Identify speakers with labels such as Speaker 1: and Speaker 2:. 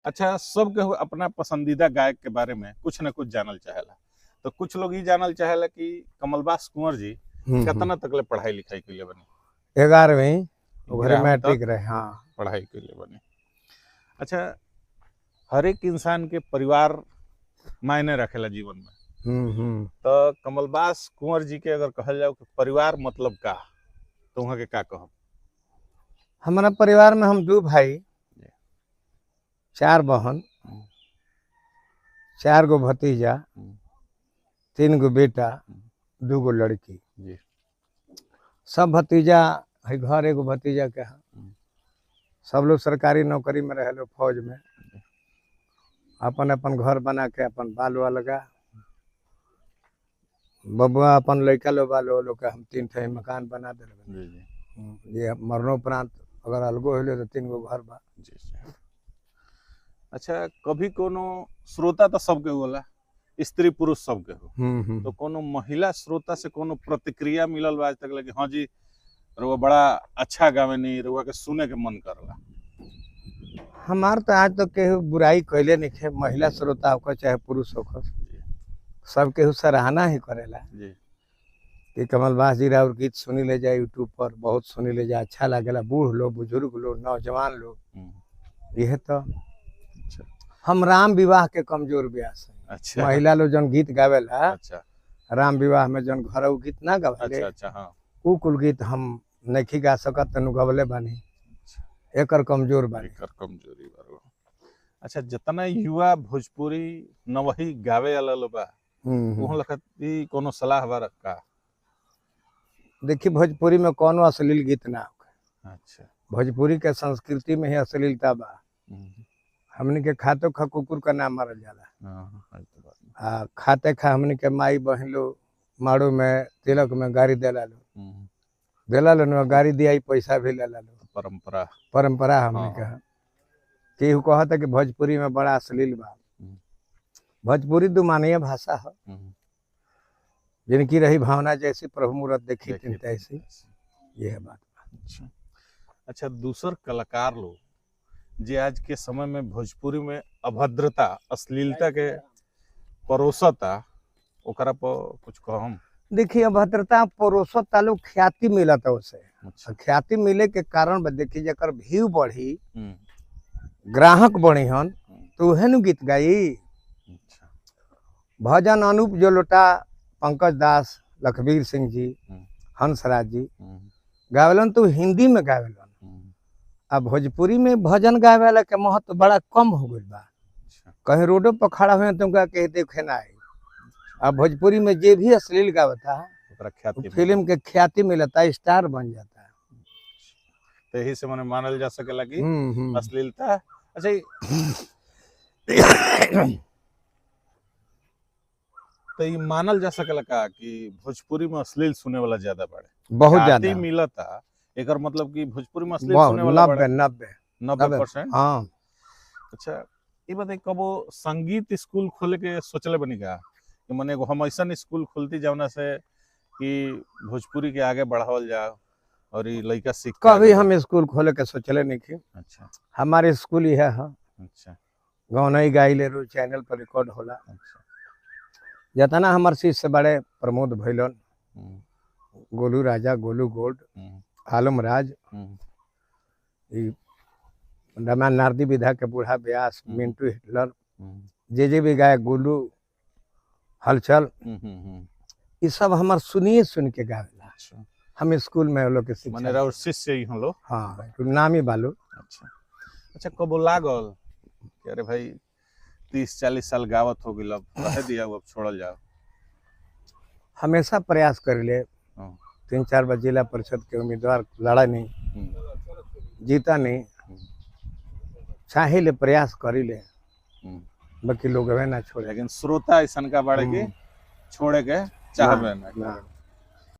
Speaker 1: अच्छा, सब केहू अपना पसंदीदा गायक के बारे में कुछ न कुछ जानल चाहेला। तो कुछ लोग ई जानल चाहेला कि कमलबास कुंवर जी कितना तकले पढ़ाई लिखाई कइले बनी।
Speaker 2: 11वीं ओकरे
Speaker 1: 11वीं
Speaker 2: मैट्रिक
Speaker 1: तक
Speaker 2: रहे। हाँ।
Speaker 1: पढ़ाई कइले बनी। अच्छा, हर एक इंसान के परिवार मायने रखेला जीवन में। तो कमलबास कुंवर जी के अगर कहल जाओ कि परिवार मतलब का, तो वहाँ के का कहब?
Speaker 2: हमारा परिवार में हम 2 भाई, 4 बहन, 4 गो भतीजा, 3 गो बेटा, 2 गो लड़की।
Speaker 1: जी।
Speaker 2: सब भतीजा है, घर एगो भतीजा के है। सब लोग सरकारी नौकरी में रहे, लोग फौज में। अपन अपन घर बना के अपन बाल वाल लगा, बबुआ अपन लड़का लो बालो लोग के हम 3 ठे मकान बना दे। ये मरणोपरांत अगर अलगो हो तो 3 गो घर बा।
Speaker 1: जी। अच्छा, कभी कोनो श्रोता तो सबके होला, स्त्री पुरुष सबके हो, तो कोनो महिला श्रोता से कोनो प्रतिक्रिया मिलल बा आज तक लगे? हाँ जी, रुआ बड़ा अच्छा गावे नहीं, रुआ के सुने के मन करला।
Speaker 2: हमार तो आज तक केहू बुराई कैले नहीं है, महिला श्रोता होकर चाहे पुरुष होकर, सब केहू सराहना ही करेला
Speaker 1: जी
Speaker 2: कि कमलबास जी राउर गीत सुनी ले जाए यूट्यूब पर, बहुत सुनी ले जाए, अच्छा लगेला। बूढ़ लोग, बुजुर्ग लोग, नौजवान लोग। यह तो
Speaker 1: अच्छा।
Speaker 2: हम राम विवाह के कमजोर व्यास है।
Speaker 1: अच्छा।
Speaker 2: महिला लोग जन गीत गावेला,
Speaker 1: अच्छा।
Speaker 2: राम विवाह में जन घरऊ गीत ना गावेले,
Speaker 1: अच्छा। हाँ।
Speaker 2: उ कुल गीत हम नहीं गा सकत, तनु गवले बानी। एकर कमजोर बानी,
Speaker 1: एकर कमजोरी बा। अच्छा, जितना युवा भोजपुरी नवही गावे वाला लोग बा, उहो लखती कोनो सलाह बा का?
Speaker 2: देखिए, भोजपुरी में कोनो अश्लील गीत ना हो।
Speaker 1: अच्छा।
Speaker 2: भोजपुरी के संस्कृति में ही अश्लीलता बा। हमने के खातो खा कुकुर का नाम मारल जाला। खाते खा हमने के माई बहन लो माड़ो में तिलक में गाड़ी देला लो गाड़ी दिया, पैसा भी ले लो। परंपरा हमने कहा केहू कहता कि भोजपुरी में बड़ा अश्लील बा। भोजपुरी दुमानिया भाषा है, जिनकी रही भावना जैसी प्रभु मूरत देखी तैसी, ये है बात।
Speaker 1: अच्छा, दूसर कलाकार लोग जे आज के समय में भोजपुरी में अभद्रता, अश्लीलता के परोसता, ओकरा पर कुछ कहम?
Speaker 2: देखिए, अभद्रता परोसता लोग ख्याति मिलता उसे।
Speaker 1: अच्छा।
Speaker 2: ख्याति मिले के कारण देखिए जकर व्यू बढ़ी, ग्राहक बढ़ी हन, तो उहे नु गीत गाई।
Speaker 1: अच्छा।
Speaker 2: भजन अनूप जलोटा, पंकज दास, लखबीर सिंह जी, हंसराज जी गावेलन, तो हिंदी में गावेलन। अब भोजपुरी में भजन गावे वाला के महत्व बड़ा कम हो गई बा। कहीं रोडों पर खड़ा हुए तुमका कह देखे ना आई। अब भोजपुरी में जे भी अश्लील गावता है, फिल्म के ख्याति मिलता, स्टार बन जाता है।
Speaker 1: तो यही से मैंने मानल जा सकेला कि अश्लीलता। अच्छा, तो ये मानल जा सकेला का कि भोजपुरी में अश्लील सुने वाला ज्यादा बाड़े?
Speaker 2: बहुत ज्यादा
Speaker 1: मिलता, एकर मतलब कि भोजपुरी में अश्लील सुने वाला 90%।
Speaker 2: हाँ।
Speaker 1: अच्छा, ये बताइए, कबो संगीत स्कूल खोले के सोचले बनी का कि मने हम ऐसा स्कूल खोलती जावना से कि भोजपुरी के आगे बढ़ावल जाओ और ये लड़का सीख?
Speaker 2: कभी हम स्कूल खोले के सोचले नहीं की।
Speaker 1: अच्छा।
Speaker 2: हमारे स्कूल ही है।
Speaker 1: अच्छा।
Speaker 2: गौनई गाइले रो चैनल पर रिकॉर्ड होला।
Speaker 1: अच्छा।
Speaker 2: जतना हमारे शिष्य बड़े प्रमोद भैलन, गोलू राजा, गोलू गोल्ड, आलम राज, रमान नारदी विधा के बूढ़ा व्यास, मिंटू हिटलर, जे भी गाय, गोलू, हलचल, ये सब हमार सुनिए सुन के गावेला।
Speaker 1: अच्छा।
Speaker 2: हम स्कूल में लोग के शिक्षा
Speaker 1: शिष्य ही हम लोग।
Speaker 2: हाँ, नामी बालू।
Speaker 1: अच्छा। अच्छा, कबो लागल कि अरे भाई 30-40 साल गावत हो गई, अब रह दिया, अब छोड़ल जाओ?
Speaker 2: हमेशा प्रयास करिले। 3-4 बार जिला परिषद के उम्मीदवार लड़ा नहीं, जीता नहीं, चाहे ले प्रयास करी ले, बाकी लोग ना छोड़े।
Speaker 1: लेकिन श्रोता ऐसा का बाड़े के छोड़े के चाहबे ना।